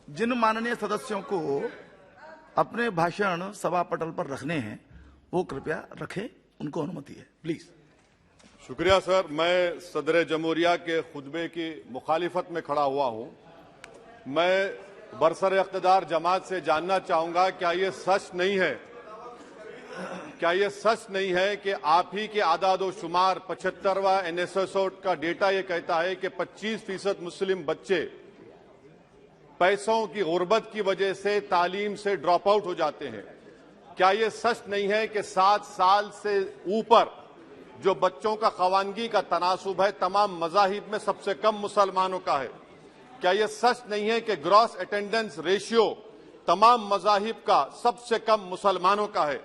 जिन माननीय सदस्यों को अपने भाषण सभा पटल पर रखने हैं वो कृपया रखें, उनको अनुमति है, प्लीज। शुक्रिया सर। मैं सदर जमहूरिया के खुतबे की मुखालिफत में खड़ा हुआ हूं। मैं बरसर इख्तिदार जमात से जानना चाहूंगा, क्या ये सच नहीं है कि आप ही के आदादो शुमार 75वां NSSO का डेटा ये कहता है कि 25% मुस्लिम बच्चे पैसों की गुर्बत की वजह से तालीम से ड्रॉप आउट हो जाते हैं। क्या ये सच नहीं है कि 7 साल से ऊपर जो बच्चों का खवानगी का तनासुब है तमाम मज़ाहिब में सबसे कम मुसलमानों का है? क्या ये सच नहीं है कि ग्रॉस अटेंडेंस रेशियो तमाम मज़ाहिब का सबसे कम मुसलमानों का है?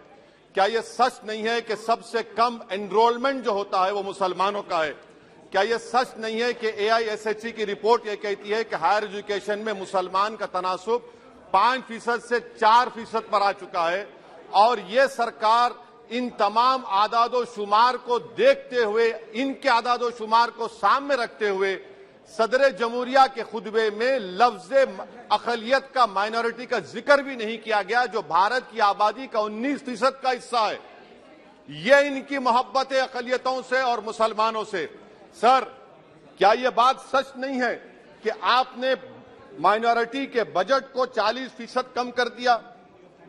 क्या ये सच नहीं है कि सबसे कम एनरोलमेंट जो होता है वो मुसलमानों का है? क्या ये सच नहीं है कि AISHE की रिपोर्ट ये कहती है कि हायर एजुकेशन में मुसलमान का तनासुब 5% से 4% पर आ चुका है? और ये सरकार इन तमाम आदादो शुमार को देखते हुए, इनके आदादो शुमार को सामने रखते हुए सदर जमहूरिया के खुतबे में लफ्ज अक़लियत का, माइनॉरिटी का जिक्र भी नहीं किया गया, जो भारत की आबादी का 19% का हिस्सा है। ये इनकी मोहब्बत है अक़लियतों से और मुसलमानों से। सर, क्या यह बात सच नहीं है कि आपने माइनॉरिटी के बजट को 40% कम कर दिया,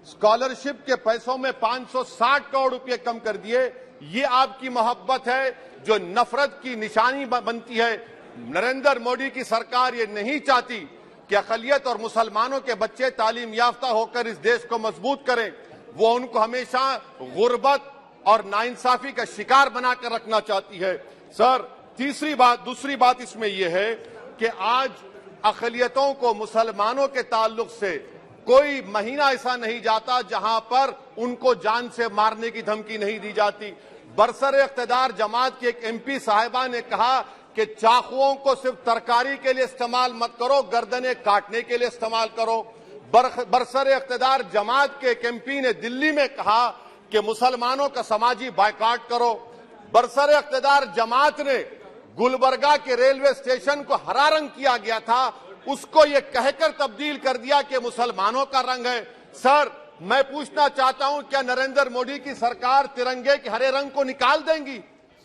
स्कॉलरशिप के पैसों में 560 करोड़ रुपए कम कर दिए? ये आपकी मोहब्बत है जो नफरत की निशानी बनती है। नरेंद्र मोदी की सरकार ये नहीं चाहती कि अक़लियत और मुसलमानों के बच्चे तालीम याफ्ता होकर इस देश को मजबूत करें। वो उनको हमेशा गुर्बत और नाइंसाफी का शिकार बनाकर रखना चाहती है। सर, दूसरी बात इसमें यह है कि आज अक़लियतों को मुसलमानों के ताल्लुक से कोई महीना ऐसा नहीं जाता जहां पर उनको जान से मारने की धमकी नहीं दी जाती। बरसर इख्तिदार जमात की एक MP साहिबा ने कहा कि चाकुओं को सिर्फ तरकारी के लिए इस्तेमाल मत करो, गर्दनें काटने के लिए इस्तेमाल करो। बरसर इख्तिदार जमात के एक MP ने दिल्ली में कहा कि मुसलमानों का समाजी बायकाट करो। बरसर इख्तिदार जमात ने गुलबर्गा के रेलवे स्टेशन को हरा रंग किया गया था, उसको ये कहकर तब्दील कर दिया कि मुसलमानों का रंग है। सर, मैं पूछना चाहता हूं, क्या नरेंद्र मोदी की सरकार तिरंगे के हरे रंग को निकाल देंगी?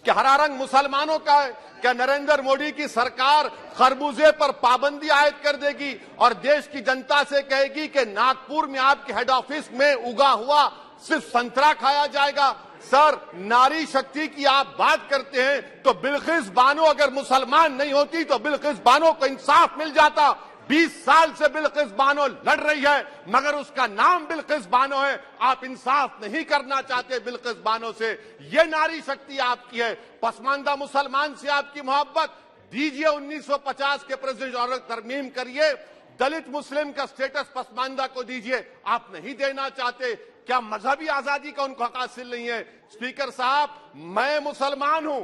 क्या हरा रंग मुसलमानों का है? क्या नरेंद्र मोदी की सरकार खरबूजे पर पाबंदी आयद कर देगी और देश की जनता से कहेगी कि नागपुर में आपके हेड ऑफिस में उगा हुआ सिर्फ संतरा खाया जाएगा? सर, नारी शक्ति की आप बात करते हैं तो बिल्किस बानो अगर मुसलमान नहीं होती तो बिल्किस बानो को इंसाफ मिल जाता। 20 साल से बिल्किस बानो लड़ रही है, मगर उसका नाम बिल्किस बानो है। आप इंसाफ नहीं करना चाहते बिल्किस बानो से। ये नारी शक्ति आपकी है। पसमानदा मुसलमान से आपकी मोहब्बत, दीजिए 1950 के प्रेसिडेंट ऑर्डर तरमीम करिए, दलित मुस्लिम का स्टेटस पसमानदा को दीजिए। आप नहीं देना चाहते। क्या मजहबी आजादी का उनको हक हासिल नहीं है? स्पीकर साहब, मैं मुसलमान हूं,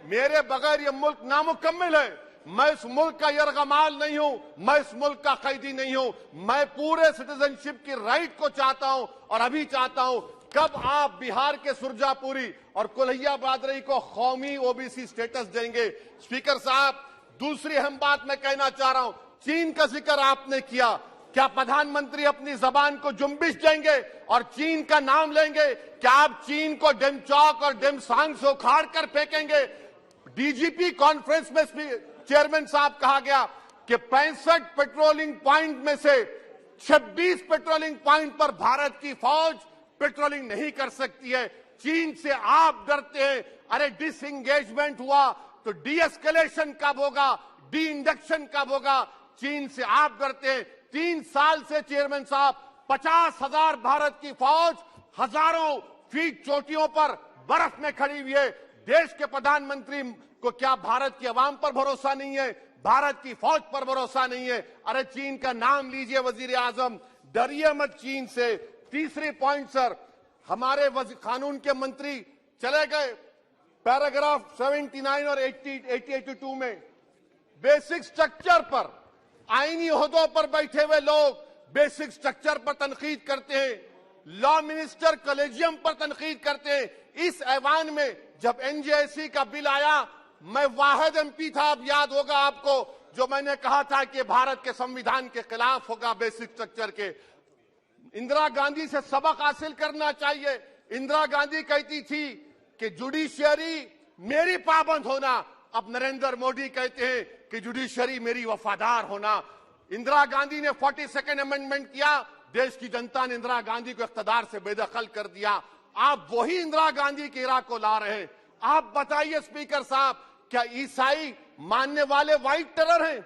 मेरे बगैर ये मुल्क नामुकम्मिल है। मैं इस मुल्क का यरगमाल नहीं हूं, मैं इस मुल्क का कैदी नहीं हूं। मैं पूरे सिटीजनशिप की राइट को चाहता हूं और अभी चाहता हूं। कब आप बिहार के सुरजापुरी और कोल्हिया बादरी को कौमी OBC स्टेटस देंगे? स्पीकर साहब, दूसरी अहम बात मैं कहना चाह रहा हूं, चीन का जिक्र आपने किया। क्या प्रधानमंत्री अपनी जबान को जुम्बिश देंगे और चीन का नाम लेंगे? क्या आप चीन को डेमचौक और डेमसांग से उखाड़ कर फेंकेंगे? DGP कॉन्फ्रेंस में चेयरमैन साहब कहा गया कि 65 पेट्रोलिंग पॉइंट में से 26 पेट्रोलिंग पॉइंट पर भारत की फौज पेट्रोलिंग नहीं कर सकती है। चीन से आप डरते हैं। अरे, डिसएंगेजमेंट हुआ तो डी-एस्केलेशन कब होगा, डी इंडक्शन कब होगा? चीन से आप डरते हैं। 3 साल से चेयरमैन साहब 50,000 भारत की फौज हजारों फीट चोटियों पर बर्फ में खड़ी हुई है। देश के प्रधानमंत्री को क्या भारत की आवाम पर भरोसा नहीं है? भारत की फौज पर भरोसा नहीं है? अरे, चीन का नाम लीजिए वजीर आजम, डरिए मत चीन से। तीसरी पॉइंट सर, हमारे कानून के मंत्री चले गए। पैराग्राफ 79 और 82 में बेसिक स्ट्रक्चर पर, आईनी ओहदों पर बैठे हुए लोग बेसिक स्ट्रक्चर पर तनकीद करते हैं, लॉ मिनिस्टर कॉलेजियम पर तनकीद करते हैं। इस ऐवान में जब NJSE का बिल आया, मैं वाहिद MP था, अब याद होगा आपको, जो मैंने कहा था कि भारत के संविधान के खिलाफ होगा, बेसिक स्ट्रक्चर के। इंदिरा गांधी से सबक हासिल करना चाहिए। इंदिरा गांधी कहती थी कि जुडिशियरी मेरी पाबंद होना, अब नरेंद्र मोदी कहते हैं कि जुडिशियरी मेरी वफादार होना। इंदिरा गांधी ने 42nd अमेंडमेंट किया, देश की जनता ने इंदिरा गांधी को इख्तियार से बेदखल कर दिया। आप वही इंदिरा गांधी के इरा को ला रहे हैं। आप बताइए स्पीकर साहब, क्या ईसाई मानने वाले व्हाइट टेरर हैं?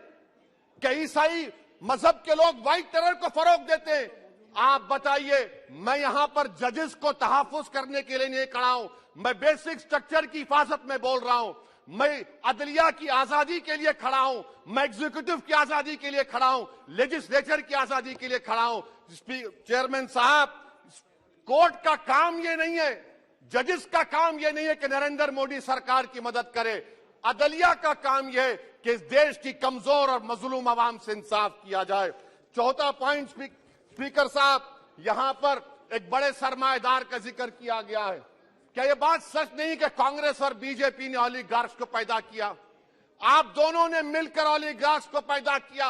क्या ईसाई मजहब के लोग व्हाइट टेरर को फरोग देते हैं? आप बताइए। मैं यहां पर जजेस को तहफुज करने के लिए नहीं खड़ा हूं, मैं बेसिक स्ट्रक्चर की हिफाजत में बोल रहा हूं। मैं अदलिया की आजादी के लिए खड़ा हूं, मैं एग्जीक्यूटिव की आजादी के लिए खड़ा हूं, लेजिस्लेचर की आजादी के लिए खड़ा हूं। चेयरमैन साहब, कोर्ट का काम ये नहीं है, जजेस का काम ये नहीं है कि नरेंद्र मोदी सरकार की मदद करे। अदलिया का काम यह है कि इस देश की कमजोर और मजलूम आवाम से इंसाफ किया जाए। चौथा पॉइंट स्पीकर साहब, यहां पर एक बड़े सरमाएदार का जिक्र किया गया है। क्या यह बात सच नहीं कि कांग्रेस और बीजेपी ने ओलिगार्क्स को पैदा किया? आप दोनों ने मिलकर ओलिगार्क्स को पैदा किया।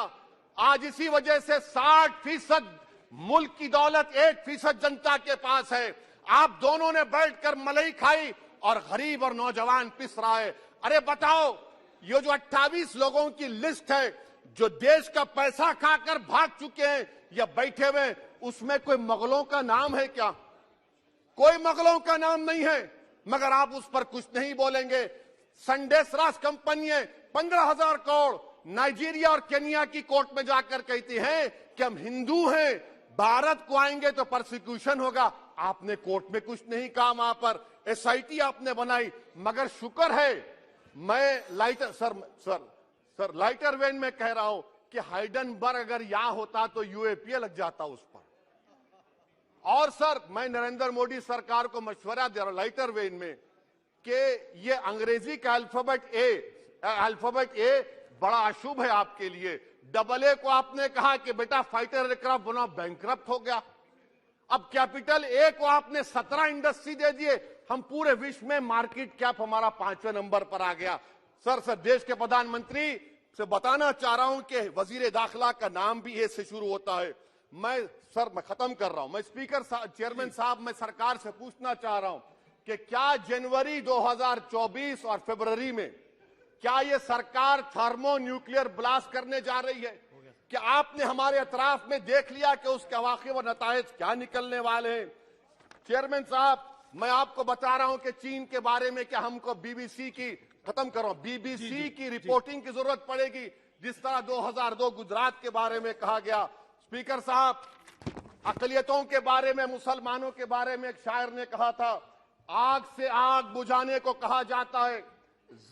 आज इसी वजह से 60% मुल्क की दौलत 1% जनता के पास है। आप दोनों ने बैठकर मलाई खाई और गरीब और नौजवान पिस रहा है। अरे बताओ, ये जो 28 लोगों की लिस्ट है जो देश का पैसा खाकर भाग चुके हैं या बैठे हुए, उसमें कोई मुगलों का नाम है क्या? कोई मुगलों का नाम नहीं है, मगर आप उस पर कुछ नहीं बोलेंगे। संडेसरास कंपनी है 15,000 करोड़ नाइजीरिया और केनिया की कोर्ट में जाकर कहती है कि हम हिंदू हैं, भारत को आएंगे तो प्रोसिक्यूशन होगा। आपने कोर्ट में कुछ नहीं कहा, वहां पर एसआईटी आपने बनाई। मगर शुक्र है, मैं लाइटर वेन में कह रहा हूं कि हाइडनबर्ग अगर यहां होता तो यूएपीए लग जाता उस पर। और सर, मैं नरेंद्र मोदी सरकार को मशवरा दे रहा हूं लाइटर वेन में कि ये अंग्रेजी का अल्फाबेट ए बड़ा अशुभ है आपके लिए। डबल ए को आपने कहा कि बेटा फाइटर एयरक्राफ्ट बनाओ, बैंकरप्ट हो गया। अब कैपिटल ए को आपने 17 इंडस्ट्री दे दिए, हम पूरे विश्व में मार्केट कैप हमारा 5वें नंबर पर आ गया। सर, देश के प्रधानमंत्री से बताना चाह रहा हूं कि वजीर दाखिला का नाम भी ए से शुरू होता है। मैं खत्म कर रहा हूं। मैं स्पीकर चेयरमैन साहब, मैं सरकार से पूछना चाह रहा हूं कि क्या जनवरी 2024 और फरवरी में क्या ये सरकार थर्मो न्यूक्लियर ब्लास्ट करने जा रही है? क्या आपने हमारे अतराफ में देख लिया कि उसके अवाक़िब और नताइज क्या निकलने वाले हैं? चेयरमैन साहब, मैं आपको बता रहा हूं कि चीन के बारे में क्या हमको बीबीसी की की रिपोर्टिंग की जरूरत पड़ेगी, जिस तरह 2002 गुजरात के बारे में कहा गया। स्पीकर साहब, अकलियतों के बारे में, मुसलमानों के बारे में एक शायर ने कहा था, आग से आग बुझाने को कहा जाता है,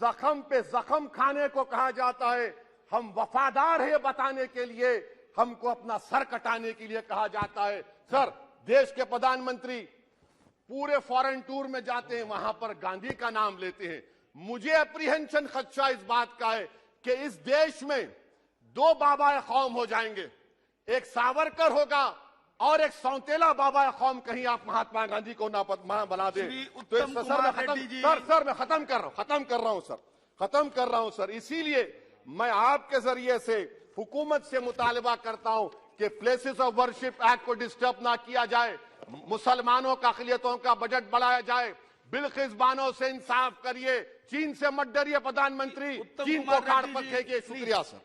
जख्म पे जख्म खाने को कहा जाता है। हम वफादार है बताने के लिए, हमको अपना सर कटाने के लिए कहा जाता है। सर, देश के प्रधानमंत्री पूरे फॉरेन टूर में जाते हैं, वहां पर गांधी का नाम लेते हैं। मुझे अप्रीहेंशन, खदशा इस बात का है कि इस देश में 2 बाबा कौम हो जाएंगे, एक सावरकर होगा और एक सौतेला बाबा कौम। कहीं आप महात्मा गांधी को ना बना दे तो सर मैं खत्म कर रहा हूं सर। इसीलिए मैं आपके जरिए से हुकूमत से मुतालबा करता हूं कि प्लेसेस ऑफ वर्शिप एक्ट को डिस्टर्ब ना किया जाए, मुसलमानों का अक़लियतों का बजट बढ़ाया जाए, बिल्किस बानो से इंसाफ करिए, चीन से मत डरिए प्रधानमंत्री, चीन को काट पर फेंकिए। शुक्रिया सर।